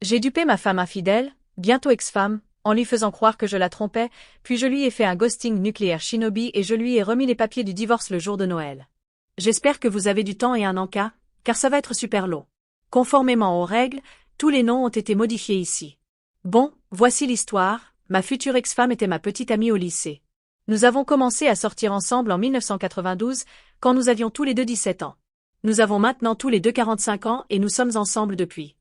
J'ai dupé ma femme infidèle, bientôt ex-femme, en lui faisant croire que je la trompais, puis je lui ai fait un ghosting nucléaire shinobi et je lui ai remis les papiers du divorce le jour de Noël. J'espère que vous avez du temps et un encas, car ça va être super long. Conformément aux règles, tous les noms ont été modifiés ici. Bon, voici l'histoire, ma future ex-femme était ma petite amie au lycée. Nous avons commencé à sortir ensemble en 1992, quand nous avions tous les deux 17 ans. Nous avons maintenant tous les deux 45 ans et nous sommes ensemble depuis.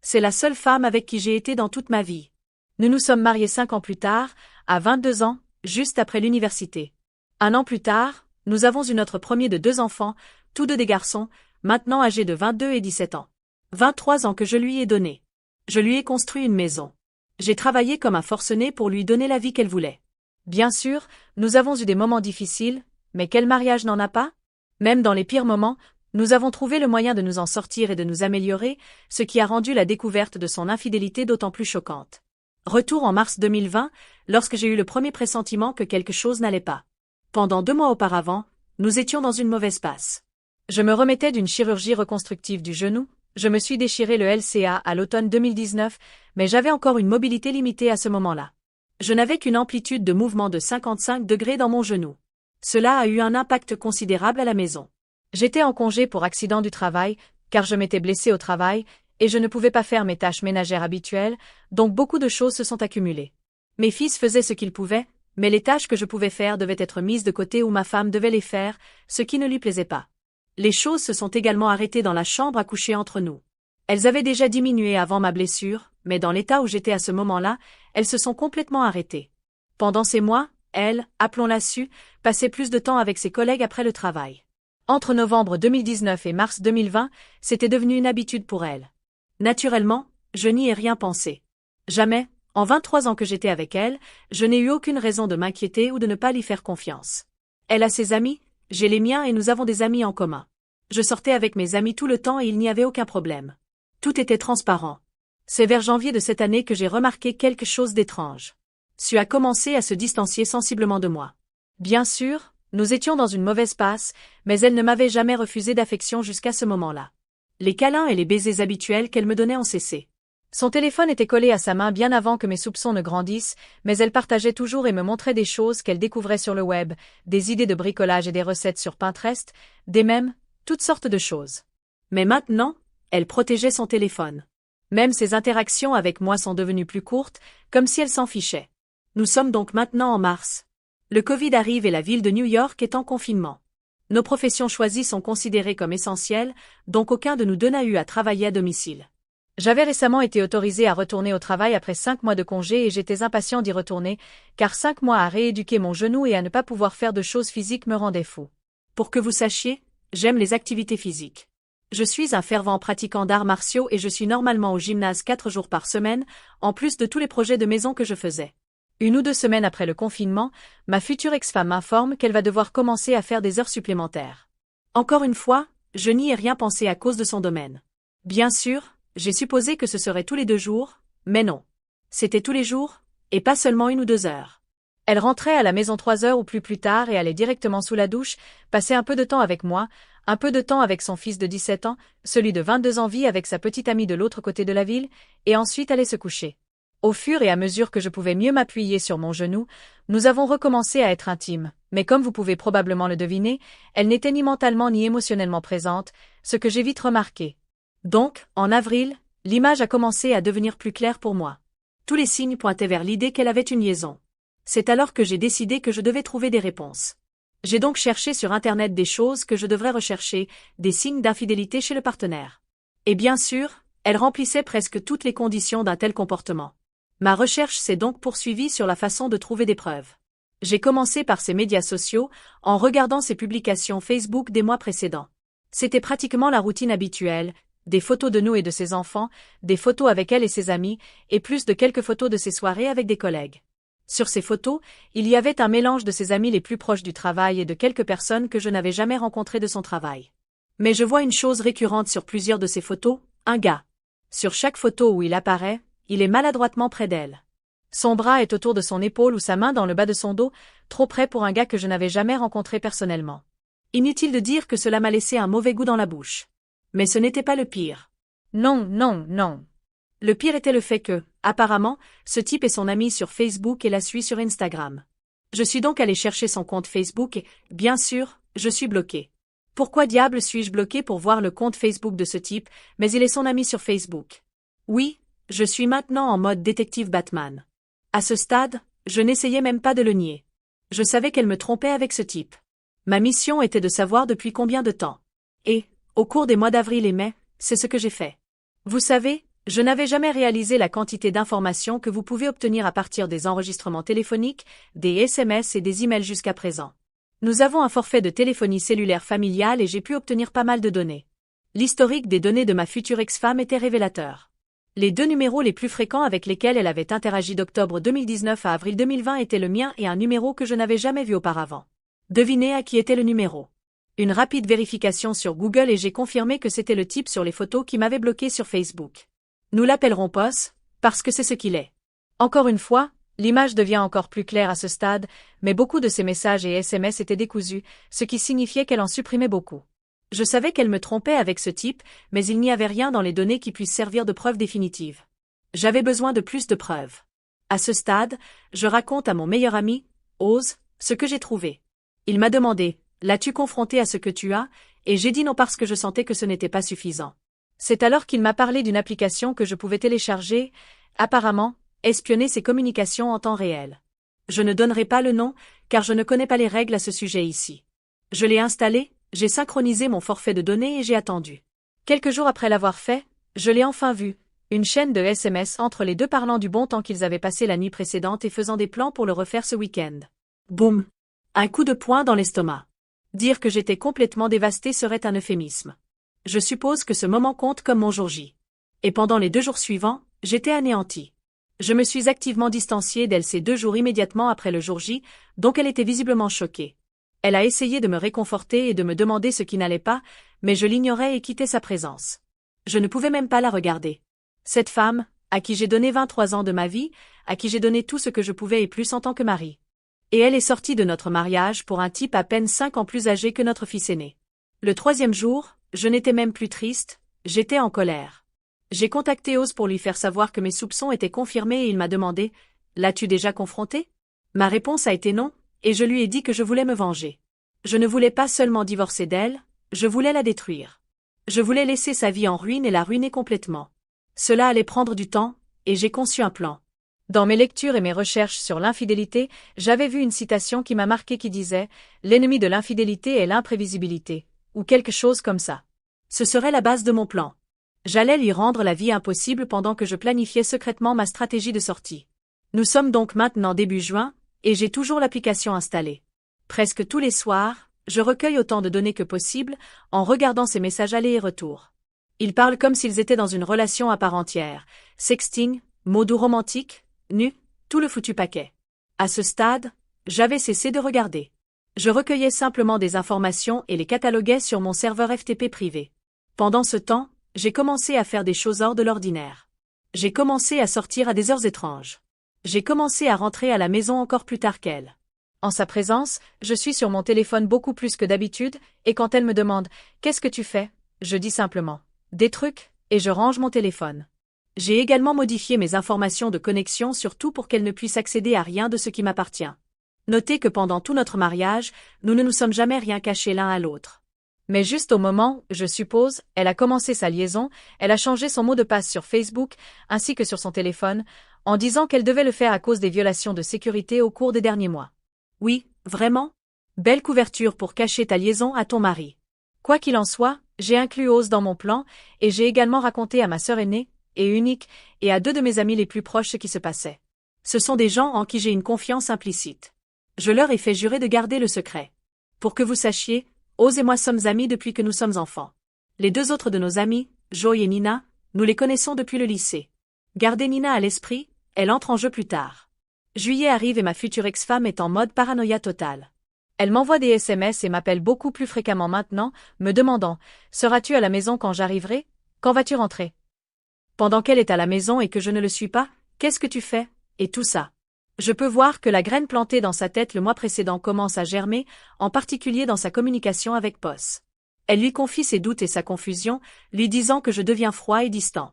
C'est la seule femme avec qui j'ai été dans toute ma vie. Nous nous sommes mariés 5 ans plus tard, à 22 ans, juste après l'université. 1 an plus tard, nous avons eu notre premier de 2 enfants, tous deux des garçons, maintenant âgés de 22 et 17 ans. 23 ans que je lui ai donné. Je lui ai construit une maison. J'ai travaillé comme un forcené pour lui donner la vie qu'elle voulait. Bien sûr, nous avons eu des moments difficiles, mais quel mariage n'en a pas? Même dans les pires moments, nous avons trouvé le moyen de nous en sortir et de nous améliorer, ce qui a rendu la découverte de son infidélité d'autant plus choquante. Retour en mars 2020, lorsque j'ai eu le premier pressentiment que quelque chose n'allait pas. Pendant 2 mois auparavant, nous étions dans une mauvaise passe. Je me remettais d'une chirurgie reconstructive du genou, je me suis déchiré le LCA à l'automne 2019, mais j'avais encore une mobilité limitée à ce moment-là. Je n'avais qu'une amplitude de mouvement de 55 degrés dans mon genou. Cela a eu un impact considérable à la maison. J'étais en congé pour accident du travail, car je m'étais blessé au travail, et je ne pouvais pas faire mes tâches ménagères habituelles, donc beaucoup de choses se sont accumulées. Mes fils faisaient ce qu'ils pouvaient, mais les tâches que je pouvais faire devaient être mises de côté ou ma femme devait les faire, ce qui ne lui plaisait pas. Les choses se sont également arrêtées dans la chambre à coucher entre nous. Elles avaient déjà diminué avant ma blessure, mais dans l'état où j'étais à ce moment-là, elles se sont complètement arrêtées. Pendant ces mois, elle, appelons-la Sue, passait plus de temps avec ses collègues après le travail. Entre novembre 2019 et mars 2020, c'était devenu une habitude pour elle. Naturellement, je n'y ai rien pensé. Jamais, en 23 ans que j'étais avec elle, je n'ai eu aucune raison de m'inquiéter ou de ne pas lui faire confiance. Elle a ses amis, j'ai les miens et nous avons des amis en commun. Je sortais avec mes amis tout le temps et il n'y avait aucun problème. Tout était transparent. C'est vers janvier de cette année que j'ai remarqué quelque chose d'étrange. Sue a commencé à se distancier sensiblement de moi. Bien sûr, nous étions dans une mauvaise passe, mais elle ne m'avait jamais refusé d'affection jusqu'à ce moment-là. Les câlins et les baisers habituels qu'elle me donnait ont cessé. Son téléphone était collé à sa main bien avant que mes soupçons ne grandissent, mais elle partageait toujours et me montrait des choses qu'elle découvrait sur le web, des idées de bricolage et des recettes sur Pinterest, des mèmes, toutes sortes de choses. Mais maintenant, elle protégeait son téléphone. Même ses interactions avec moi sont devenues plus courtes, comme si elle s'en fichait. Nous sommes donc maintenant en mars. Le Covid arrive et la ville de New York est en confinement. Nos professions choisies sont considérées comme essentielles, donc aucun de nous deux n'a eu à travailler à domicile. J'avais récemment été autorisée à retourner au travail après 5 mois de congé et j'étais impatient d'y retourner, car 5 mois à rééduquer mon genou et à ne pas pouvoir faire de choses physiques me rendaient fou. Pour que vous sachiez, j'aime les activités physiques. Je suis un fervent pratiquant d'arts martiaux et je suis normalement au gymnase 4 jours par semaine, en plus de tous les projets de maison que je faisais. 1 ou 2 semaines après le confinement, ma future ex-femme m'informe qu'elle va devoir commencer à faire des heures supplémentaires. Encore une fois, je n'y ai rien pensé à cause de son domaine. Bien sûr, j'ai supposé que ce serait tous les 2 jours, mais non. C'était tous les jours, et pas seulement 1 ou 2 heures. Elle rentrait à la maison 3 heures ou plus tard et allait directement sous la douche, passer un peu de temps avec moi, un peu de temps avec son fils de 17 ans, celui de 22 ans vit avec sa petite amie de l'autre côté de la ville, et ensuite allait se coucher. Au fur et à mesure que je pouvais mieux m'appuyer sur mon genou, nous avons recommencé à être intimes, mais comme vous pouvez probablement le deviner, elle n'était ni mentalement ni émotionnellement présente, ce que j'ai vite remarqué. Donc, en avril, l'image a commencé à devenir plus claire pour moi. Tous les signes pointaient vers l'idée qu'elle avait une liaison. C'est alors que j'ai décidé que je devais trouver des réponses. J'ai donc cherché sur Internet des choses que je devrais rechercher, des signes d'infidélité chez le partenaire. Et bien sûr, elle remplissait presque toutes les conditions d'un tel comportement. Ma recherche s'est donc poursuivie sur la façon de trouver des preuves. J'ai commencé par ses médias sociaux, en regardant ses publications Facebook des mois précédents. C'était pratiquement la routine habituelle, des photos de nous et de ses enfants, des photos avec elle et ses amis, et plus de quelques photos de ses soirées avec des collègues. Sur ces photos, il y avait un mélange de ses amis les plus proches du travail et de quelques personnes que je n'avais jamais rencontrées de son travail. Mais je vois une chose récurrente sur plusieurs de ces photos, un gars. Sur chaque photo où il apparaît, il est maladroitement près d'elle. Son bras est autour de son épaule ou sa main dans le bas de son dos, trop près pour un gars que je n'avais jamais rencontré personnellement. Inutile de dire que cela m'a laissé un mauvais goût dans la bouche. Mais ce n'était pas le pire. Non, non, non. Le pire était le fait que, apparemment, ce type est son ami sur Facebook et la suit sur Instagram. Je suis donc allé chercher son compte Facebook et, bien sûr, je suis bloqué. Pourquoi diable suis-je bloqué pour voir le compte Facebook de ce type, mais il est son ami sur Facebook? Oui, je suis maintenant en mode détective Batman. À ce stade, je n'essayais même pas de le nier. Je savais qu'elle me trompait avec ce type. Ma mission était de savoir depuis combien de temps. Et, au cours des mois d'avril et mai, c'est ce que j'ai fait. Vous savez, je n'avais jamais réalisé la quantité d'informations que vous pouvez obtenir à partir des enregistrements téléphoniques, des SMS et des emails jusqu'à présent. Nous avons un forfait de téléphonie cellulaire familiale et j'ai pu obtenir pas mal de données. L'historique des données de ma future ex-femme était révélateur. Les 2 numéros les plus fréquents avec lesquels elle avait interagi d'octobre 2019 à avril 2020 étaient le mien et un numéro que je n'avais jamais vu auparavant. Devinez à qui était le numéro. Une rapide vérification sur Google et j'ai confirmé que c'était le type sur les photos qui m'avait bloqué sur Facebook. Nous l'appellerons Poss, parce que c'est ce qu'il est. Encore une fois, l'image devient encore plus claire à ce stade, mais beaucoup de ses messages et SMS étaient décousus, ce qui signifiait qu'elle en supprimait beaucoup. Je savais qu'elle me trompait avec ce type, mais il n'y avait rien dans les données qui puissent servir de preuve définitive. J'avais besoin de plus de preuves. À ce stade, je raconte à mon meilleur ami, Oz, ce que j'ai trouvé. Il m'a demandé, l'as-tu confronté à ce que tu as? Et j'ai dit non parce que je sentais que ce n'était pas suffisant. C'est alors qu'il m'a parlé d'une application que je pouvais télécharger, apparemment, espionner ses communications en temps réel. Je ne donnerai pas le nom, car je ne connais pas les règles à ce sujet ici. Je l'ai installé, j'ai synchronisé mon forfait de données et j'ai attendu. Quelques jours après l'avoir fait, je l'ai enfin vu, une chaîne de SMS entre les deux parlant du bon temps qu'ils avaient passé la nuit précédente et faisant des plans pour le refaire ce week-end. Boum! Un coup de poing dans l'estomac. Dire que j'étais complètement dévasté serait un euphémisme. Je suppose que ce moment compte comme mon jour J. Et pendant les 2 jours suivants, j'étais anéanti. Je me suis activement distancié d'elle ces 2 jours immédiatement après le jour J, donc elle était visiblement choquée. Elle a essayé de me réconforter et de me demander ce qui n'allait pas, mais je l'ignorais et quittais sa présence. Je ne pouvais même pas la regarder. Cette femme, à qui j'ai donné 23 ans de ma vie, à qui j'ai donné tout ce que je pouvais et plus en tant que mari. Et elle est sortie de notre mariage pour un type à peine 5 ans plus âgé que notre fils aîné. Le 3e jour, je n'étais même plus triste, j'étais en colère. J'ai contacté Oz pour lui faire savoir que mes soupçons étaient confirmés et il m'a demandé « L'as-tu déjà confronté ?» Ma réponse a été non, et je lui ai dit que je voulais me venger. Je ne voulais pas seulement divorcer d'elle, je voulais la détruire. Je voulais laisser sa vie en ruine et la ruiner complètement. Cela allait prendre du temps, et j'ai conçu un plan. Dans mes lectures et mes recherches sur l'infidélité, j'avais vu une citation qui m'a marqué qui disait « L'ennemi de l'infidélité est l'imprévisibilité », ou quelque chose comme ça. Ce serait la base de mon plan. J'allais lui rendre la vie impossible pendant que je planifiais secrètement ma stratégie de sortie. Nous sommes donc maintenant début juin, et j'ai toujours l'application installée. Presque tous les soirs, je recueille autant de données que possible, en regardant ces messages aller et retour. Ils parlent comme s'ils étaient dans une relation à part entière. Sexting, mots doux romantiques, nu, tout le foutu paquet. À ce stade, j'avais cessé de regarder. Je recueillais simplement des informations et les cataloguais sur mon serveur FTP privé. Pendant ce temps, j'ai commencé à faire des choses hors de l'ordinaire. J'ai commencé à sortir à des heures étranges. J'ai commencé à rentrer à la maison encore plus tard qu'elle. En sa présence, je suis sur mon téléphone beaucoup plus que d'habitude, et quand elle me demande « Qu'est-ce que tu fais ?», je dis simplement « Des trucs », et je range mon téléphone. J'ai également modifié mes informations de connexion surtout pour qu'elle ne puisse accéder à rien de ce qui m'appartient. Notez que pendant tout notre mariage, nous ne nous sommes jamais rien cachés l'un à l'autre. Mais juste au moment, je suppose, elle a commencé sa liaison, elle a changé son mot de passe sur Facebook, ainsi que sur son téléphone, en disant qu'elle devait le faire à cause des violations de sécurité au cours des derniers mois. Oui, vraiment? Belle couverture pour cacher ta liaison à ton mari. Quoi qu'il en soit, j'ai inclus Oz dans mon plan, et j'ai également raconté à ma sœur aînée, et unique, et à 2 de mes amis les plus proches ce qui se passait. Ce sont des gens en qui j'ai une confiance implicite. Je leur ai fait jurer de garder le secret. Pour que vous sachiez, Oz et moi sommes amis depuis que nous sommes enfants. Les 2 autres de nos amis, Joy et Nina, nous les connaissons depuis le lycée. Gardez Nina à l'esprit, elle entre en jeu plus tard. Juillet arrive et ma future ex-femme est en mode paranoïa totale. Elle m'envoie des SMS et m'appelle beaucoup plus fréquemment maintenant, me demandant « Seras-tu à la maison quand j'arriverai? Quand vas-tu rentrer ?» Pendant qu'elle est à la maison et que je ne le suis pas, qu'est-ce que tu fais? Et tout ça. Je peux voir que la graine plantée dans sa tête le mois précédent commence à germer, en particulier dans sa communication avec Poss. Elle lui confie ses doutes et sa confusion, lui disant que je deviens froid et distant.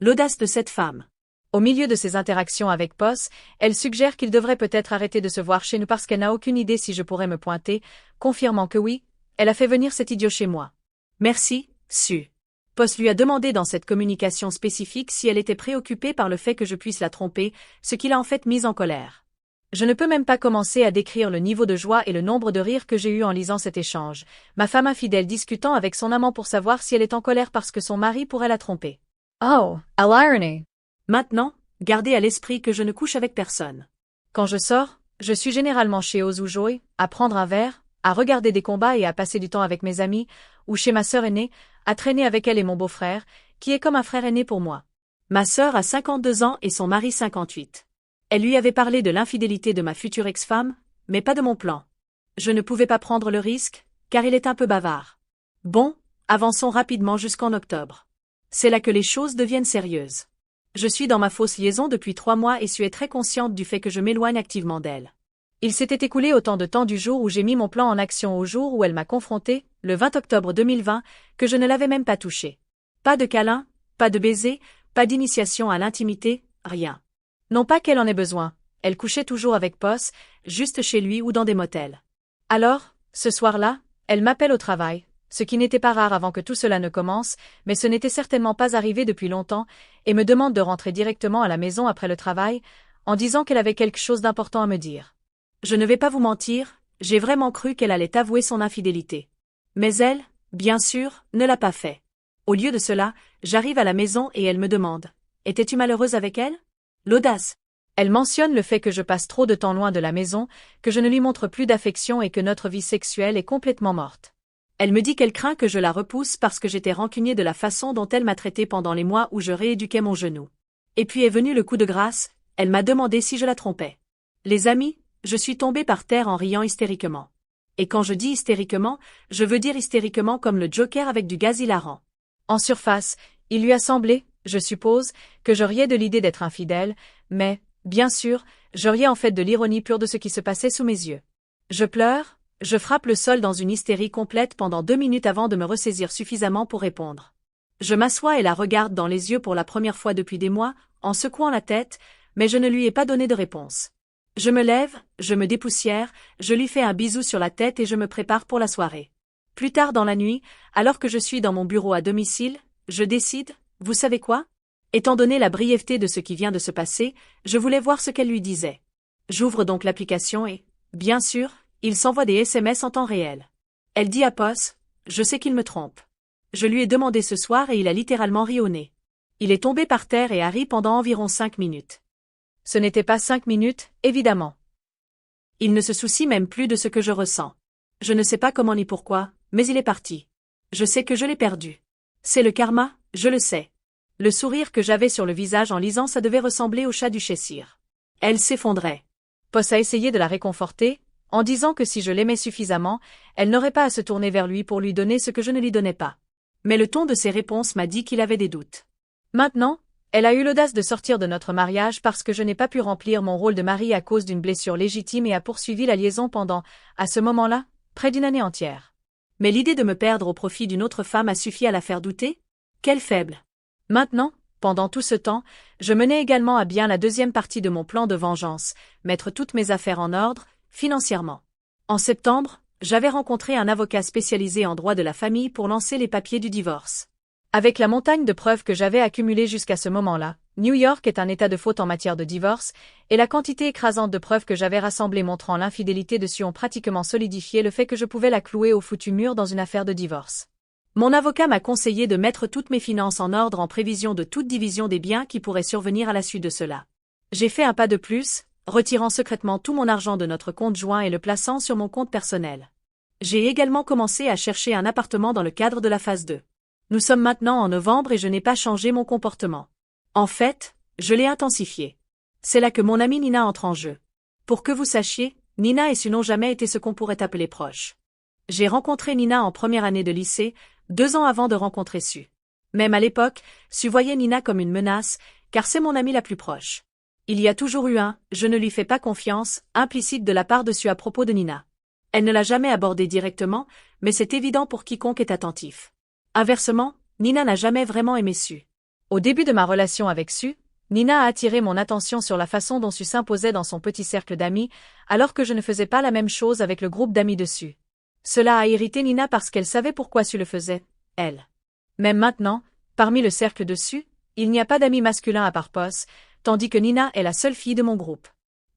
L'audace de cette femme. Au milieu de ses interactions avec Poss, elle suggère qu'il devrait peut-être arrêter de se voir chez nous parce qu'elle n'a aucune idée si je pourrais me pointer, confirmant que oui, elle a fait venir cet idiot chez moi. Merci, Sue. Poss lui a demandé dans cette communication spécifique si elle était préoccupée par le fait que je puisse la tromper, ce qui l'a en fait mise en colère. Je ne peux même pas commencer à décrire le niveau de joie et le nombre de rires que j'ai eu en lisant cet échange, ma femme infidèle discutant avec son amant pour savoir si elle est en colère parce que son mari pourrait la tromper. Oh, à l'irony. Maintenant, gardez à l'esprit que je ne couche avec personne. Quand je sors, je suis généralement chez Oz ou Joey, à prendre un verre, à regarder des combats et à passer du temps avec mes amis, ou chez ma sœur aînée, à traîner avec elle et mon beau-frère, qui est comme un frère aîné pour moi. Ma sœur a 52 ans et son mari 58. Elle lui avait parlé de l'infidélité de ma future ex-femme, mais pas de mon plan. Je ne pouvais pas prendre le risque, car il est un peu bavard. Bon, avançons rapidement jusqu'en octobre. C'est là que les choses deviennent sérieuses. Je suis dans ma fausse liaison depuis 3 mois et suis très consciente du fait que je m'éloigne activement d'elle. Il s'était écoulé autant de temps du jour où j'ai mis mon plan en action au jour où elle m'a confronté, le 20 octobre 2020, que je ne l'avais même pas touché. Pas de câlin, pas de baiser, pas d'initiation à l'intimité, rien. Non pas qu'elle en ait besoin, elle couchait toujours avec Poss, juste chez lui ou dans des motels. Alors, ce soir-là, elle m'appelle au travail, ce qui n'était pas rare avant que tout cela ne commence, mais ce n'était certainement pas arrivé depuis longtemps, et me demande de rentrer directement à la maison après le travail, en disant qu'elle avait quelque chose d'important à me dire. Je ne vais pas vous mentir, j'ai vraiment cru qu'elle allait avouer son infidélité. Mais elle, bien sûr, ne l'a pas fait. Au lieu de cela, j'arrive à la maison et elle me demande « Étais-tu malheureuse avec elle ?» L'audace. Elle mentionne le fait que je passe trop de temps loin de la maison, que je ne lui montre plus d'affection et que notre vie sexuelle est complètement morte. Elle me dit qu'elle craint que je la repousse parce que j'étais rancunier de la façon dont elle m'a traité pendant les mois où je rééduquais mon genou. Et puis est venu le coup de grâce, elle m'a demandé si je la trompais. Les amis, je suis tombée par terre en riant hystériquement. Et quand je dis hystériquement, je veux dire hystériquement comme le Joker avec du gaz hilarant. En surface, il lui a semblé, je suppose, que je riais de l'idée d'être infidèle, mais, bien sûr, je riais en fait de l'ironie pure de ce qui se passait sous mes yeux. Je pleure, je frappe le sol dans une hystérie complète pendant 2 minutes avant de me ressaisir suffisamment pour répondre. Je m'assois et la regarde dans les yeux pour la première fois depuis des mois, en secouant la tête, mais je ne lui ai pas donné de réponse. Je me lève, je me dépoussière, je lui fais un bisou sur la tête et je me prépare pour la soirée. Plus tard dans la nuit, alors que je suis dans mon bureau à domicile, je décide, vous savez quoi? Étant donné la brièveté de ce qui vient de se passer, je voulais voir ce qu'elle lui disait. J'ouvre donc l'application et, bien sûr, il s'envoie des SMS en temps réel. Elle dit à Poss, je sais qu'il me trompe. Je lui ai demandé ce soir et il a littéralement ri au nez. Il est tombé par terre et a ri pendant environ 5 minutes. Ce n'était pas 5 minutes, évidemment. Il ne se soucie même plus de ce que je ressens. Je ne sais pas comment ni pourquoi, mais il est parti. Je sais que je l'ai perdu. C'est le karma, je le sais. Le sourire que j'avais sur le visage en lisant ça devait ressembler au chat du Cheshire. Elle s'effondrait. Poss a essayé de la réconforter, en disant que si je l'aimais suffisamment, elle n'aurait pas à se tourner vers lui pour lui donner ce que je ne lui donnais pas. Mais le ton de ses réponses m'a dit qu'il avait des doutes. Maintenant, elle a eu l'audace de sortir de notre mariage parce que je n'ai pas pu remplir mon rôle de mari à cause d'une blessure légitime et a poursuivi la liaison pendant, à ce moment-là, près d'une année entière. Mais l'idée de me perdre au profit d'une autre femme a suffi à la faire douter? Quelle faible! Maintenant, pendant tout ce temps, je menais également à bien la deuxième partie de mon plan de vengeance, mettre toutes mes affaires en ordre, financièrement. En septembre, j'avais rencontré un avocat spécialisé en droit de la famille pour lancer les papiers du divorce. Avec la montagne de preuves que j'avais accumulées jusqu'à ce moment-là, New York est un état de faute en matière de divorce, et la quantité écrasante de preuves que j'avais rassemblées montrant l'infidélité dessus ont pratiquement solidifié le fait que je pouvais la clouer au foutu mur dans une affaire de divorce. Mon avocat m'a conseillé de mettre toutes mes finances en ordre en prévision de toute division des biens qui pourraient survenir à la suite de cela. J'ai fait un pas de plus, retirant secrètement tout mon argent de notre compte joint et le plaçant sur mon compte personnel. J'ai également commencé à chercher un appartement dans le cadre de la phase 2. Nous sommes maintenant en novembre et je n'ai pas changé mon comportement. En fait, je l'ai intensifié. C'est là que mon amie Nina entre en jeu. Pour que vous sachiez, Nina et Sue n'ont jamais été ce qu'on pourrait appeler proches. J'ai rencontré Nina en première année de lycée, 2 ans avant de rencontrer Sue. Même à l'époque, Sue voyait Nina comme une menace, car c'est mon amie la plus proche. Il y a toujours eu un « je ne lui fais pas confiance » implicite de la part de Sue à propos de Nina. Elle ne l'a jamais abordé directement, mais c'est évident pour quiconque est attentif. Inversement, Nina n'a jamais vraiment aimé Sue. Au début de ma relation avec Sue, Nina a attiré mon attention sur la façon dont Sue s'imposait dans son petit cercle d'amis, alors que je ne faisais pas la même chose avec le groupe d'amis de Sue. Cela a irrité Nina parce qu'elle savait pourquoi Sue le faisait, elle. Même maintenant, parmi le cercle de Sue, il n'y a pas d'amis masculins à part Poz, tandis que Nina est la seule fille de mon groupe.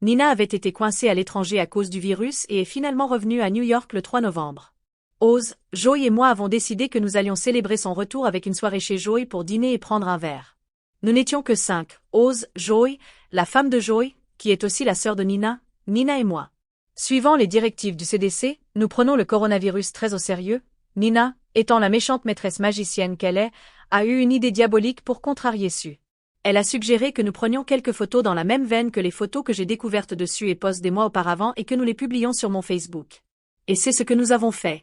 Nina avait été coincée à l'étranger à cause du virus et est finalement revenue à New York le 3 novembre. Oz, Joey et moi avons décidé que nous allions célébrer son retour avec une soirée chez Joey pour dîner et prendre un verre. Nous n'étions que 5, Oz, Joey, la femme de Joey, qui est aussi la sœur de Nina, Nina et moi. Suivant les directives du CDC, nous prenons le coronavirus très au sérieux. Nina, étant la méchante maîtresse magicienne qu'elle est, a eu une idée diabolique pour contrarier Sue. Elle a suggéré que nous prenions quelques photos dans la même veine que les photos que j'ai découvertes dessus et Poz des mois auparavant et que nous les publions sur mon Facebook. Et c'est ce que nous avons fait.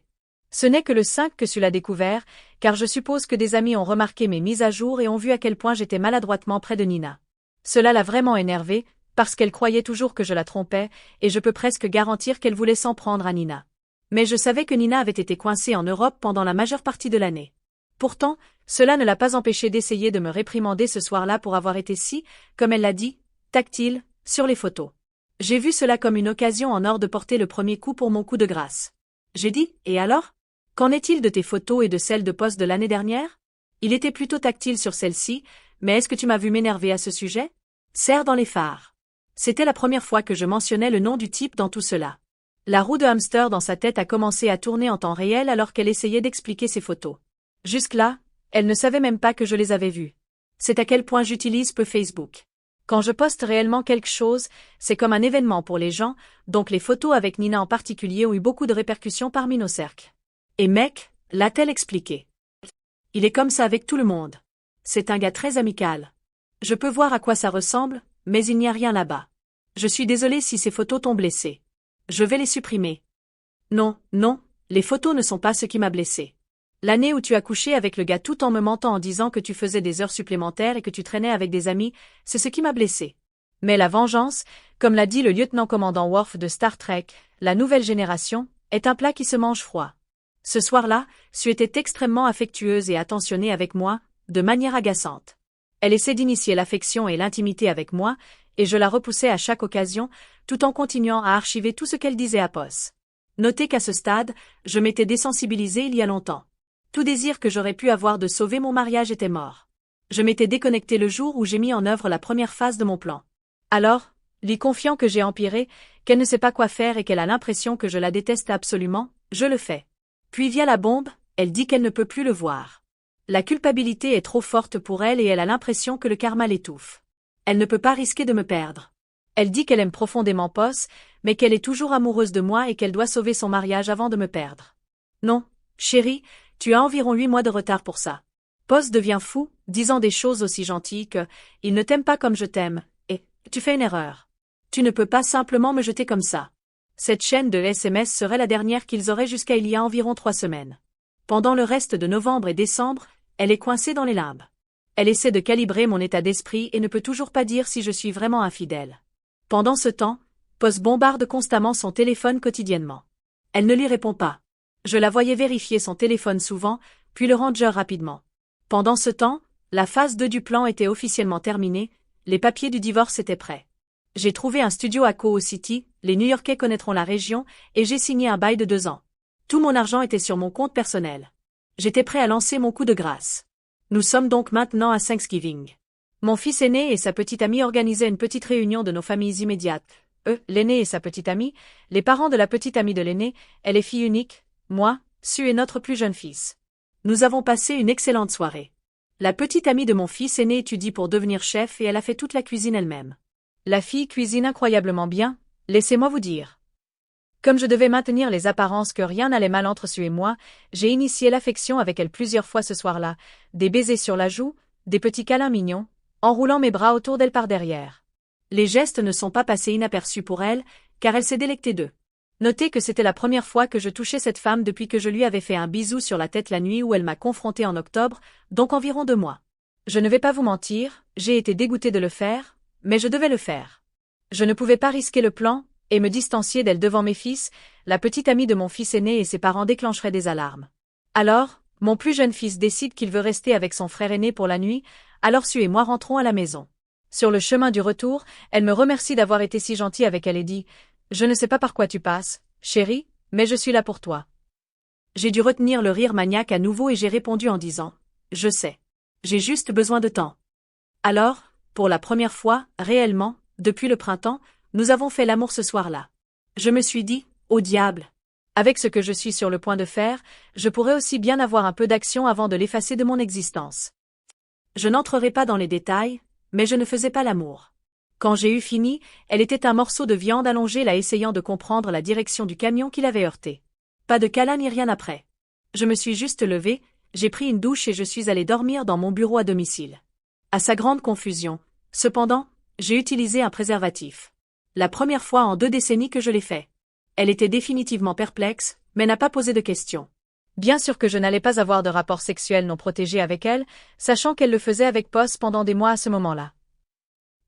Ce n'est que le 5 que Sue l'a découvert, car je suppose que des amis ont remarqué mes mises à jour et ont vu à quel point j'étais maladroitement près de Nina. Cela l'a vraiment énervée, parce qu'elle croyait toujours que je la trompais, et je peux presque garantir qu'elle voulait s'en prendre à Nina. Mais je savais que Nina avait été coincée en Europe pendant la majeure partie de l'année. Pourtant, cela ne l'a pas empêchée d'essayer de me réprimander ce soir-là pour avoir été si, comme elle l'a dit, tactile, sur les photos. J'ai vu cela comme une occasion en or de porter le premier coup pour mon coup de grâce. J'ai dit, et alors? Qu'en est-il de tes photos et de celles de Poz de l'année dernière? Il était plutôt tactile sur celle-ci, mais est-ce que tu m'as vu m'énerver à ce sujet? Serre dans les phares. C'était la première fois que je mentionnais le nom du type dans tout cela. La roue de hamster dans sa tête a commencé à tourner en temps réel alors qu'elle essayait d'expliquer ses photos. Jusque-là, elle ne savait même pas que je les avais vues. C'est à quel point j'utilise peu Facebook. Quand je poste réellement quelque chose, c'est comme un événement pour les gens, donc les photos avec Nina en particulier ont eu beaucoup de répercussions parmi nos cercles. Et mec, l'a-t-elle expliqué. Il est comme ça avec tout le monde. C'est un gars très amical. Je peux voir à quoi ça ressemble, mais il n'y a rien là-bas. Je suis désolée si ces photos t'ont blessé. Je vais les supprimer. Non, les photos ne sont pas ce qui m'a blessé. L'année où tu as couché avec le gars tout en me mentant en disant que tu faisais des heures supplémentaires et que tu traînais avec des amis, c'est ce qui m'a blessé. Mais la vengeance, comme l'a dit le lieutenant-commandant Worf de Star Trek, la nouvelle génération, est un plat qui se mange froid. Ce soir-là, Sue était extrêmement affectueuse et attentionnée avec moi, de manière agaçante. Elle essaie d'initier l'affection et l'intimité avec moi, et je la repoussais à chaque occasion, tout en continuant à archiver tout ce qu'elle disait à Poz. Notez qu'à ce stade, je m'étais désensibilisée il y a longtemps. Tout désir que j'aurais pu avoir de sauver mon mariage était mort. Je m'étais déconnectée le jour où j'ai mis en œuvre la première phase de mon plan. Alors, lui confiant que j'ai empiré, qu'elle ne sait pas quoi faire et qu'elle a l'impression que je la déteste absolument, je le fais. Puis via la bombe, elle dit qu'elle ne peut plus le voir. La culpabilité est trop forte pour elle et elle a l'impression que le karma l'étouffe. Elle ne peut pas risquer de me perdre. Elle dit qu'elle aime profondément Poz, mais qu'elle est toujours amoureuse de moi et qu'elle doit sauver son mariage avant de me perdre. Non, chérie, tu as environ 8 mois de retard pour ça. Poz devient fou, disant des choses aussi gentilles que « il ne t'aime pas comme je t'aime » et « tu fais une erreur. Tu ne peux pas simplement me jeter comme ça. » Cette chaîne de SMS serait la dernière qu'ils auraient jusqu'à il y a environ 3 semaines. Pendant le reste de novembre et décembre, elle est coincée dans les limbes. Elle essaie de calibrer mon état d'esprit et ne peut toujours pas dire si je suis vraiment infidèle. Pendant ce temps, Poz bombarde constamment son téléphone quotidiennement. Elle ne lui répond pas. Je la voyais vérifier son téléphone souvent, puis le ranger rapidement. Pendant ce temps, la phase 2 du plan était officiellement terminée, les papiers du divorce étaient prêts. J'ai trouvé un studio à Coho City, les New-Yorkais connaîtront la région, et j'ai signé un bail de 2 ans. Tout mon argent était sur mon compte personnel. J'étais prêt à lancer mon coup de grâce. Nous sommes donc maintenant à Thanksgiving. Mon fils aîné et sa petite amie organisaient une petite réunion de nos familles immédiates. L'aîné et sa petite amie, les parents de la petite amie de l'aîné, elle est fille unique, moi, Sue et notre plus jeune fils. Nous avons passé une excellente soirée. La petite amie de mon fils aîné étudie pour devenir chef et elle a fait toute la cuisine elle-même. La fille cuisine incroyablement bien, laissez-moi vous dire. Comme je devais maintenir les apparences que rien n'allait mal entre Sue et moi, j'ai initié l'affection avec elle plusieurs fois ce soir-là, des baisers sur la joue, des petits câlins mignons, enroulant mes bras autour d'elle par derrière. Les gestes ne sont pas passés inaperçus pour elle, car elle s'est délectée d'eux. Notez que c'était la première fois que je touchais cette femme depuis que je lui avais fait un bisou sur la tête la nuit où elle m'a confrontée en octobre, donc environ 2 mois. Je ne vais pas vous mentir, j'ai été dégoûtée de le faire, mais je devais le faire. Je ne pouvais pas risquer le plan, et me distancier d'elle devant mes fils, la petite amie de mon fils aîné et ses parents déclencheraient des alarmes. Alors, mon plus jeune fils décide qu'il veut rester avec son frère aîné pour la nuit, Alors Sue et moi rentrons à la maison. Sur le chemin du retour, elle me remercie d'avoir été si gentille avec elle et dit « Je ne sais pas par quoi tu passes, chérie, mais je suis là pour toi. » J'ai dû retenir le rire maniaque à nouveau et j'ai répondu en disant « Je sais. J'ai juste besoin de temps. » Alors, pour la première fois, réellement, depuis le printemps, nous avons fait l'amour ce soir-là. Je me suis dit « Au diable. Avec ce que je suis sur le point de faire, je pourrais aussi bien avoir un peu d'action avant de l'effacer de mon existence. » Je n'entrerai pas dans les détails, mais je ne faisais pas l'amour. Quand j'ai eu fini, elle était un morceau de viande allongé là essayant de comprendre la direction du camion qui l'avait heurté. Pas de câlin ni rien après. Je me suis juste levée, j'ai pris une douche et je suis allée dormir dans mon bureau à domicile. À sa grande confusion, cependant, j'ai utilisé un préservatif. La première fois en 2 décennies que je l'ai fait. Elle était définitivement perplexe, mais n'a pas posé de questions. Bien sûr que je n'allais pas avoir de rapport sexuel non protégé avec elle, sachant qu'elle le faisait avec Poss pendant des mois à ce moment-là.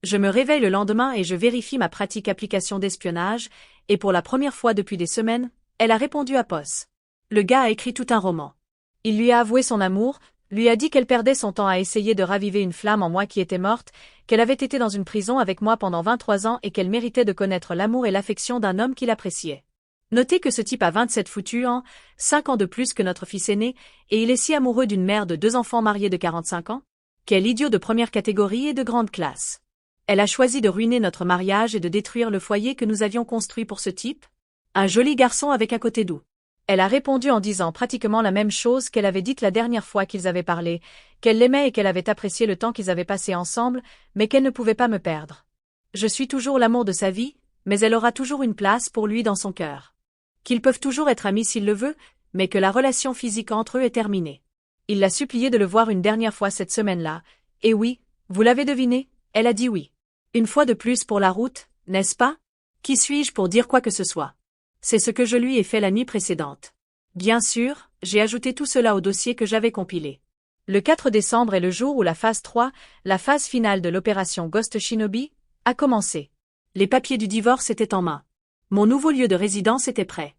Je me réveille le lendemain et je vérifie ma pratique application d'espionnage, et pour la première fois depuis des semaines, elle a répondu à Poss. Le gars a écrit tout un roman. Il lui a avoué son amour, lui a dit qu'elle perdait son temps à essayer de raviver une flamme en moi qui était morte, qu'elle avait été dans une prison avec moi pendant 23 ans et qu'elle méritait de connaître l'amour et l'affection d'un homme qui l'appréciait. Notez que ce type a 27 foutus ans, 5 ans de plus que notre fils aîné, et il est si amoureux d'une mère de 2 enfants mariés de 45 ans. Quel idiot de première catégorie et de grande classe. Elle a choisi de ruiner notre mariage et de détruire le foyer que nous avions construit pour ce type. Un joli garçon avec un côté doux. Elle a répondu en disant pratiquement la même chose qu'elle avait dite la dernière fois qu'ils avaient parlé, qu'elle l'aimait et qu'elle avait apprécié le temps qu'ils avaient passé ensemble, mais qu'elle ne pouvait pas me perdre. Je suis toujours l'amour de sa vie, mais elle aura toujours une place pour lui dans son cœur. Qu'ils peuvent toujours être amis s'il le veut, mais que la relation physique entre eux est terminée. Il l'a supplié de le voir une dernière fois cette semaine-là, et oui, vous l'avez deviné, elle a dit oui. Une fois de plus pour la route, n'est-ce pas? Qui suis-je pour dire quoi que ce soit? C'est ce que je lui ai fait la nuit précédente. Bien sûr, j'ai ajouté tout cela au dossier que j'avais compilé. Le 4 décembre est le jour où la phase 3, la phase finale de l'opération Ghost Shinobi, a commencé. Les papiers du divorce étaient en main. Mon nouveau lieu de résidence était prêt.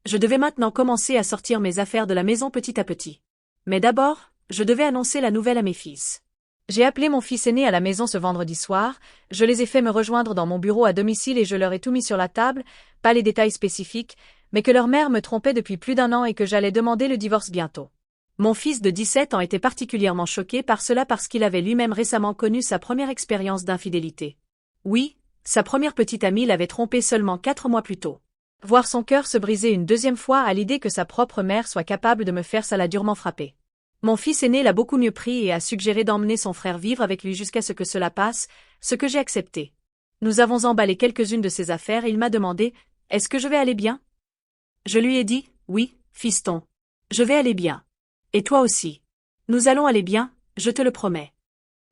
Je devais maintenant commencer à sortir mes affaires de la maison petit à petit. Mais d'abord, je devais annoncer la nouvelle à mes fils. J'ai appelé mon fils aîné à la maison ce vendredi soir, je les ai fait me rejoindre dans mon bureau à domicile et je leur ai tout mis sur la table, pas les détails spécifiques, mais que leur mère me trompait depuis plus d'1 an et que j'allais demander le divorce bientôt. Mon fils de 17 ans était particulièrement choqué par cela parce qu'il avait lui-même récemment connu sa première expérience d'infidélité. Oui, sa première petite amie l'avait trompé seulement 4 mois plus tôt. Voir son cœur se briser une deuxième fois à l'idée que sa propre mère soit capable de me faire ça l'a durement frappé. Mon fils aîné l'a beaucoup mieux pris et a suggéré d'emmener son frère vivre avec lui jusqu'à ce que cela passe, ce que j'ai accepté. Nous avons emballé quelques-unes de ses affaires et il m'a demandé « Est-ce que je vais aller bien ?» Je lui ai dit « Oui, fiston. Je vais aller bien. Et toi aussi. Nous allons aller bien, je te le promets. »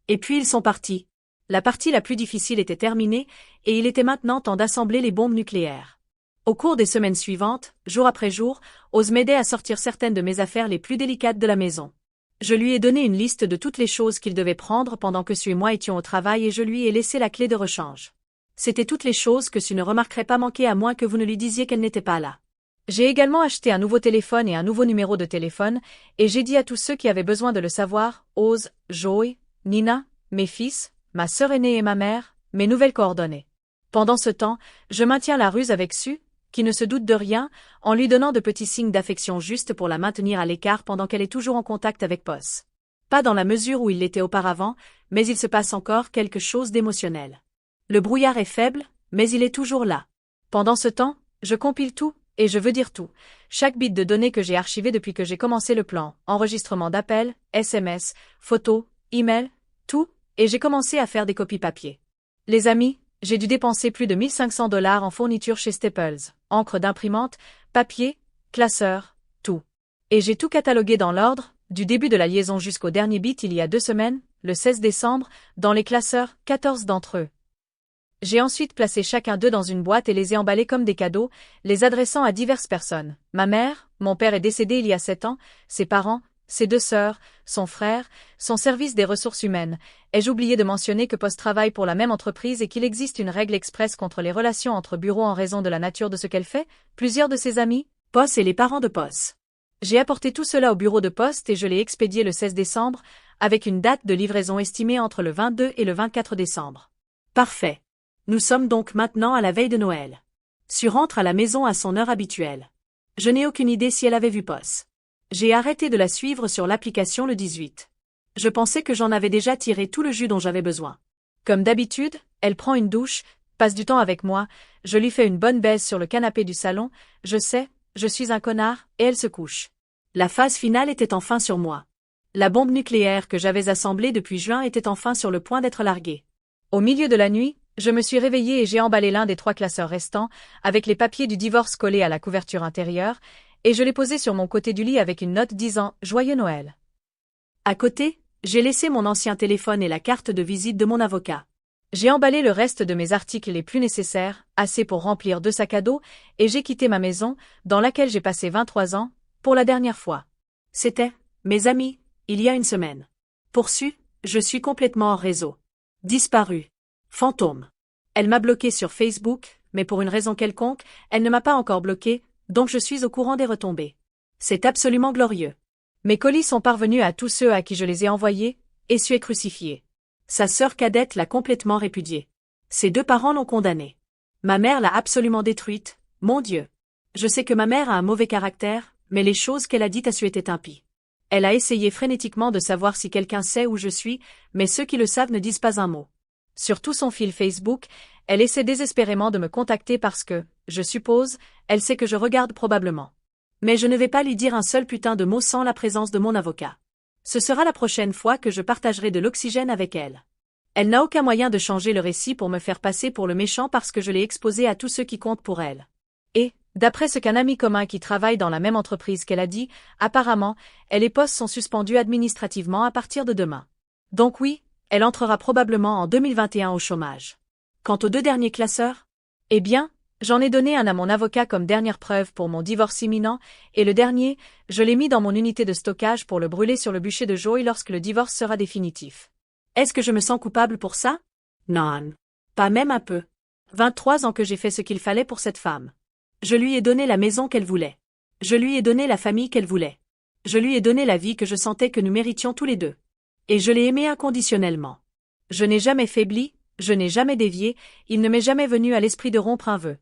Et puis ils sont partis. La partie la plus difficile était terminée et il était maintenant temps d'assembler les bombes nucléaires. Au cours des semaines suivantes, jour après jour, Oz m'aidait à sortir certaines de mes affaires les plus délicates de la maison. Je lui ai donné une liste de toutes les choses qu'il devait prendre pendant que Sue et moi étions au travail et je lui ai laissé la clé de rechange. C'était toutes les choses que Sue ne remarquerait pas manquer à moins que vous ne lui disiez qu'elle n'était pas là. J'ai également acheté un nouveau téléphone et un nouveau numéro de téléphone, et j'ai dit à tous ceux qui avaient besoin de le savoir, Oz, Joey, Nina, mes fils, ma sœur aînée et ma mère, mes nouvelles coordonnées. Pendant ce temps, je maintiens la ruse avec Sue, qui ne se doute de rien, en lui donnant de petits signes d'affection juste pour la maintenir à l'écart pendant qu'elle est toujours en contact avec Poss. Pas dans la mesure où il l'était auparavant, mais il se passe encore quelque chose d'émotionnel. Le brouillard est faible, mais il est toujours là. Pendant ce temps, je compile tout, et je veux dire tout. Chaque bit de données que j'ai archivé depuis que j'ai commencé le plan, enregistrement d'appels, SMS, photos, emails, tout, et j'ai commencé à faire des copies papier. Les amis, j'ai dû dépenser plus de 1 500 $ en fourniture chez Staples, encre d'imprimante, papier, classeur, tout. Et j'ai tout catalogué dans l'ordre, du début de la liaison jusqu'au dernier bit il y a 2 semaines, le 16 décembre, dans les classeurs, 14 d'entre eux. J'ai ensuite placé chacun d'eux dans une boîte et les ai emballés comme des cadeaux, les adressant à diverses personnes. Ma mère, mon père est décédé il y a 7 ans, ses parents, ses 2 sœurs, son frère, son service des ressources humaines. Ai-je oublié de mentionner que Poss travaille pour la même entreprise et qu'il existe une règle expresse contre les relations entre bureaux en raison de la nature de ce qu'elle fait? Plusieurs de ses amis, Poss et les parents de Poss. J'ai apporté tout cela au bureau de poste et je l'ai expédié le 16 décembre, avec une date de livraison estimée entre le 22 et le 24 décembre. Parfait. Nous sommes donc maintenant à la veille de Noël. Sue rentre à la maison à son heure habituelle. Je n'ai aucune idée si elle avait vu POS. J'ai arrêté de la suivre sur l'application le 18. Je pensais que j'en avais déjà tiré tout le jus dont j'avais besoin. Comme d'habitude, elle prend une douche, passe du temps avec moi, je lui fais une bonne baise sur le canapé du salon, je sais, je suis un connard, et elle se couche. La phase finale était enfin sur moi. La bombe nucléaire que j'avais assemblée depuis juin était enfin sur le point d'être larguée. Au milieu de la nuit, je me suis réveillée et j'ai emballé l'un des 3 classeurs restants, avec les papiers du divorce collés à la couverture intérieure, et je l'ai posé sur mon côté du lit avec une note disant « Joyeux Noël ». À côté, j'ai laissé mon ancien téléphone et la carte de visite de mon avocat. J'ai emballé le reste de mes articles les plus nécessaires, assez pour remplir 2 sacs à dos, et j'ai quitté ma maison, dans laquelle j'ai passé 23 ans, pour la dernière fois. C'était, mes amis, il y a une semaine. Pour Sue, je suis complètement hors réseau. Disparu. Fantôme. Elle m'a bloqué sur Facebook, mais pour une raison quelconque, elle ne m'a pas encore bloqué, donc je suis au courant des retombées. C'est absolument glorieux. Mes colis sont parvenus à tous ceux à qui je les ai envoyés, et Sue est crucifiée. Sa sœur cadette l'a complètement répudiée. Ses 2 parents l'ont condamnée. Ma mère l'a absolument détruite, mon Dieu. Je sais que ma mère a un mauvais caractère, mais les choses qu'elle a dites à Sue étaient impies. Elle a essayé frénétiquement de savoir si quelqu'un sait où je suis, mais ceux qui le savent ne disent pas un mot. Sur tout son fil Facebook, elle essaie désespérément de me contacter parce que, je suppose, elle sait que je regarde probablement. Mais je ne vais pas lui dire un seul putain de mot sans la présence de mon avocat. Ce sera la prochaine fois que je partagerai de l'oxygène avec elle. Elle n'a aucun moyen de changer le récit pour me faire passer pour le méchant parce que je l'ai exposé à tous ceux qui comptent pour elle. Et, d'après ce qu'un ami commun qui travaille dans la même entreprise qu'elle a dit, apparemment, les postes sont suspendus administrativement à partir de demain. Donc oui, elle entrera probablement en 2021 au chômage. Quant aux 2 derniers classeurs, eh bien, j'en ai donné un à mon avocat comme dernière preuve pour mon divorce imminent, et le dernier, je l'ai mis dans mon unité de stockage pour le brûler sur le bûcher de Joey lorsque le divorce sera définitif. Est-ce que je me sens coupable pour ça? Non. Pas même un peu. 23 ans que j'ai fait ce qu'il fallait pour cette femme. Je lui ai donné la maison qu'elle voulait. Je lui ai donné la famille qu'elle voulait. Je lui ai donné la vie que je sentais que nous méritions tous les 2. Et je l'ai aimée inconditionnellement. Je n'ai jamais faibli, je n'ai jamais dévié, il ne m'est jamais venu à l'esprit de rompre un vœu.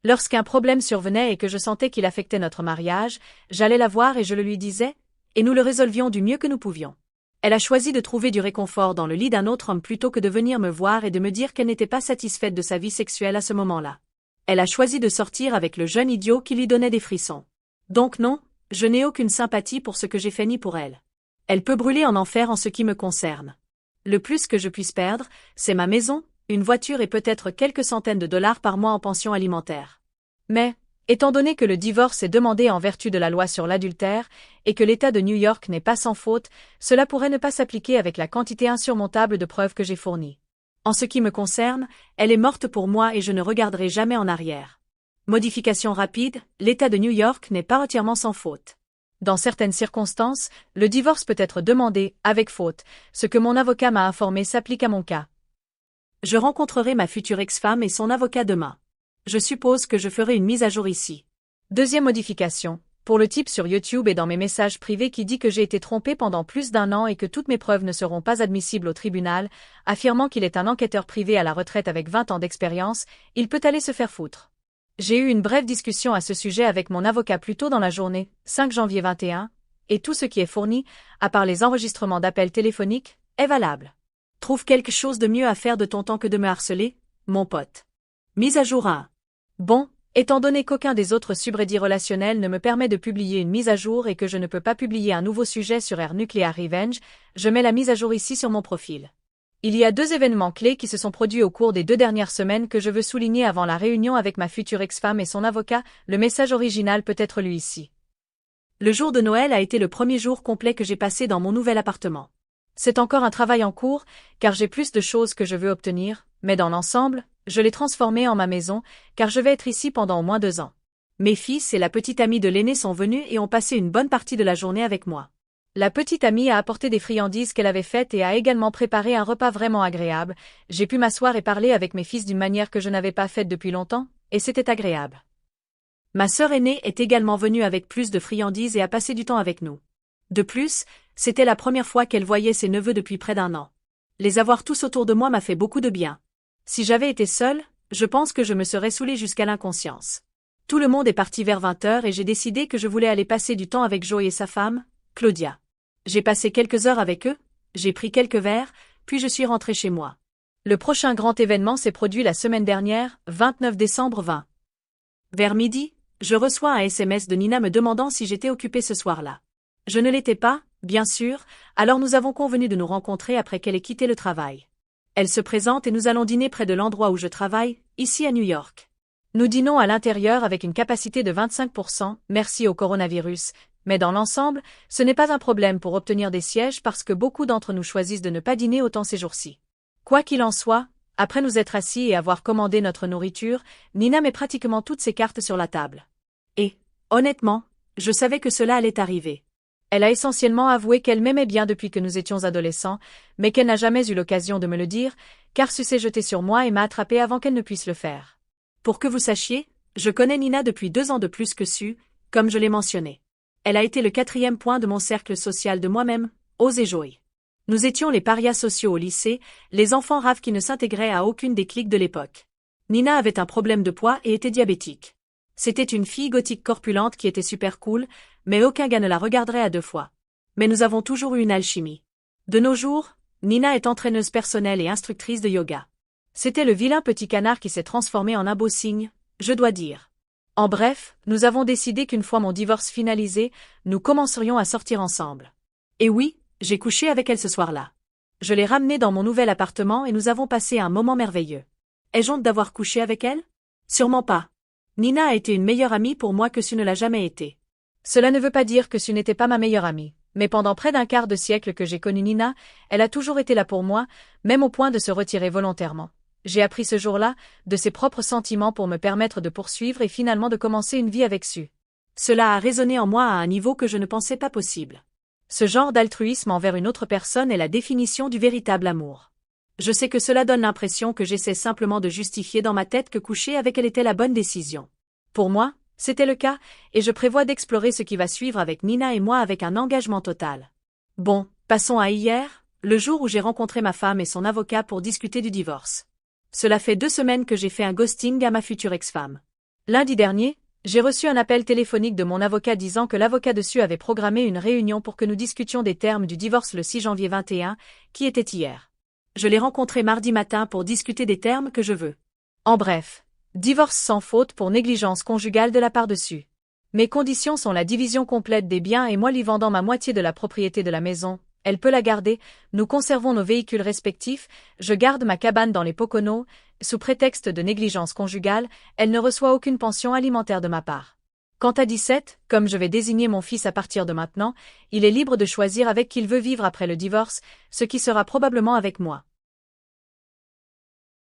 Lorsqu'un problème survenait et que je sentais qu'il affectait notre mariage, j'allais la voir et je le lui disais, et nous le résolvions du mieux que nous pouvions. Elle a choisi de trouver du réconfort dans le lit d'un autre homme plutôt que de venir me voir et de me dire qu'elle n'était pas satisfaite de sa vie sexuelle à ce moment-là. Elle a choisi de sortir avec le jeune idiot qui lui donnait des frissons. Donc non, je n'ai aucune sympathie pour ce que j'ai fait ni pour elle. Elle peut brûler en enfer en ce qui me concerne. Le plus que je puisse perdre, c'est ma maison, une voiture et peut-être quelques centaines de dollars par mois en pension alimentaire. Mais, étant donné que le divorce est demandé en vertu de la loi sur l'adultère, et que l'État de New York n'est pas sans faute, cela pourrait ne pas s'appliquer avec la quantité insurmontable de preuves que j'ai fournies. En ce qui me concerne, elle est morte pour moi et je ne regarderai jamais en arrière. Modification rapide, l'État de New York n'est pas entièrement sans faute. Dans certaines circonstances, le divorce peut être demandé, avec faute, ce que mon avocat m'a informé s'applique à mon cas. Je rencontrerai ma future ex-femme et son avocat demain. Je suppose que je ferai une mise à jour ici. Deuxième modification, pour le type sur YouTube et dans mes messages privés qui dit que j'ai été trompé pendant plus d'1 an et que toutes mes preuves ne seront pas admissibles au tribunal, affirmant qu'il est un enquêteur privé à la retraite avec 20 ans d'expérience, il peut aller se faire foutre. J'ai eu une brève discussion à ce sujet avec mon avocat plus tôt dans la journée, 5 janvier 21, et tout ce qui est fourni, à part les enregistrements d'appels téléphoniques, est valable. Trouve quelque chose de mieux à faire de ton temps que de me harceler, mon pote. Mise à jour 1. Bon, étant donné qu'aucun des autres subreddits relationnels ne me permet de publier une mise à jour et que je ne peux pas publier un nouveau sujet sur Air Nuclear Revenge, je mets la mise à jour ici sur mon profil. Il y a 2 événements clés qui se sont produits au cours des 2 dernières semaines que je veux souligner avant la réunion avec ma future ex-femme et son avocat, le message original peut être lu ici. Le jour de Noël a été le premier jour complet que j'ai passé dans mon nouvel appartement. C'est encore un travail en cours, car j'ai plus de choses que je veux obtenir, mais dans l'ensemble, je l'ai transformé en ma maison, car je vais être ici pendant au moins 2 ans. Mes fils et la petite amie de l'aîné sont venus et ont passé une bonne partie de la journée avec moi. La petite amie a apporté des friandises qu'elle avait faites et a également préparé un repas vraiment agréable. J'ai pu m'asseoir et parler avec mes fils d'une manière que je n'avais pas faite depuis longtemps, et c'était agréable. Ma sœur aînée est également venue avec plus de friandises et a passé du temps avec nous. De plus, C'était la première fois qu'elle voyait ses neveux depuis près d'1 an. Les avoir tous autour de moi m'a fait beaucoup de bien. Si j'avais été seule, je pense que je me serais saoulée jusqu'à l'inconscience. Tout le monde est parti vers 20h et j'ai décidé que je voulais aller passer du temps avec Joe et sa femme, Claudia. J'ai passé quelques heures avec eux, j'ai pris quelques verres, puis je suis rentrée chez moi. Le prochain grand événement s'est produit la semaine dernière, 29 décembre 20. Vers midi, je reçois un SMS de Nina me demandant si j'étais occupée ce soir-là. Je ne l'étais pas, bien sûr, alors nous avons convenu de nous rencontrer après qu'elle ait quitté le travail. Elle se présente et nous allons dîner près de l'endroit où je travaille, ici à New York. Nous dînons à l'intérieur avec une capacité de 25%, merci au coronavirus, mais dans l'ensemble, ce n'est pas un problème pour obtenir des sièges parce que beaucoup d'entre nous choisissent de ne pas dîner autant ces jours-ci. Quoi qu'il en soit, après nous être assis et avoir commandé notre nourriture, Nina met pratiquement toutes ses cartes sur la table. Et, honnêtement, je savais que cela allait arriver. Elle a essentiellement avoué qu'elle m'aimait bien depuis que nous étions adolescents, mais qu'elle n'a jamais eu l'occasion de me le dire, car Sue s'est jetée sur moi et m'a attrapée avant qu'elle ne puisse le faire. Pour que vous sachiez, je connais Nina depuis 2 ans de plus que Sue, comme je l'ai mentionné. Elle a été le 4e point de mon cercle social de moi-même, Oz et Joey. Nous étions les parias sociaux au lycée, les enfants raves qui ne s'intégraient à aucune des cliques de l'époque. Nina avait un problème de poids et était diabétique. C'était une fille gothique corpulente qui était super cool, mais aucun gars ne la regarderait à 2 fois. Mais nous avons toujours eu une alchimie. De nos jours, Nina est entraîneuse personnelle et instructrice de yoga. C'était le vilain petit canard qui s'est transformé en un beau cygne, je dois dire. En bref, nous avons décidé qu'une fois mon divorce finalisé, nous commencerions à sortir ensemble. Et oui, j'ai couché avec elle ce soir-là. Je l'ai ramenée dans mon nouvel appartement et nous avons passé un moment merveilleux. Ai-je honte d'avoir couché avec elle? Sûrement pas. Nina a été une meilleure amie pour moi que Sue ne l'a jamais été. Cela ne veut pas dire que Sue n'était pas ma meilleure amie, mais pendant près d'un quart de siècle que j'ai connu Nina, elle a toujours été là pour moi, même au point de se retirer volontairement. J'ai appris ce jour-là, de ses propres sentiments pour me permettre de poursuivre et finalement de commencer une vie avec Sue. Cela a résonné en moi à un niveau que je ne pensais pas possible. Ce genre d'altruisme envers une autre personne est la définition du véritable amour. Je sais que cela donne l'impression que j'essaie simplement de justifier dans ma tête que coucher avec elle était la bonne décision. Pour moi, c'était le cas, et je prévois d'explorer ce qui va suivre avec Nina et moi avec un engagement total. Bon, passons à hier, le jour où j'ai rencontré ma femme et son avocat pour discuter du divorce. Cela fait 2 semaines que j'ai fait un ghosting à ma future ex-femme. Lundi dernier, j'ai reçu un appel téléphonique de mon avocat disant que l'avocat dessus avait programmé une réunion pour que nous discutions des termes du divorce le 6 janvier 21, qui était hier. Je l'ai rencontré mardi matin pour discuter des termes que je veux. En bref, divorce sans faute pour négligence conjugale de la part de Sue. Mes conditions sont la division complète des biens et moi lui vendant ma moitié de la propriété de la maison, elle peut la garder, nous conservons nos véhicules respectifs, je garde ma cabane dans les Poconos, sous prétexte de négligence conjugale, elle ne reçoit aucune pension alimentaire de ma part. Quant à 17, comme je vais désigner mon fils à partir de maintenant, il est libre de choisir avec qui il veut vivre après le divorce, ce qui sera probablement avec moi.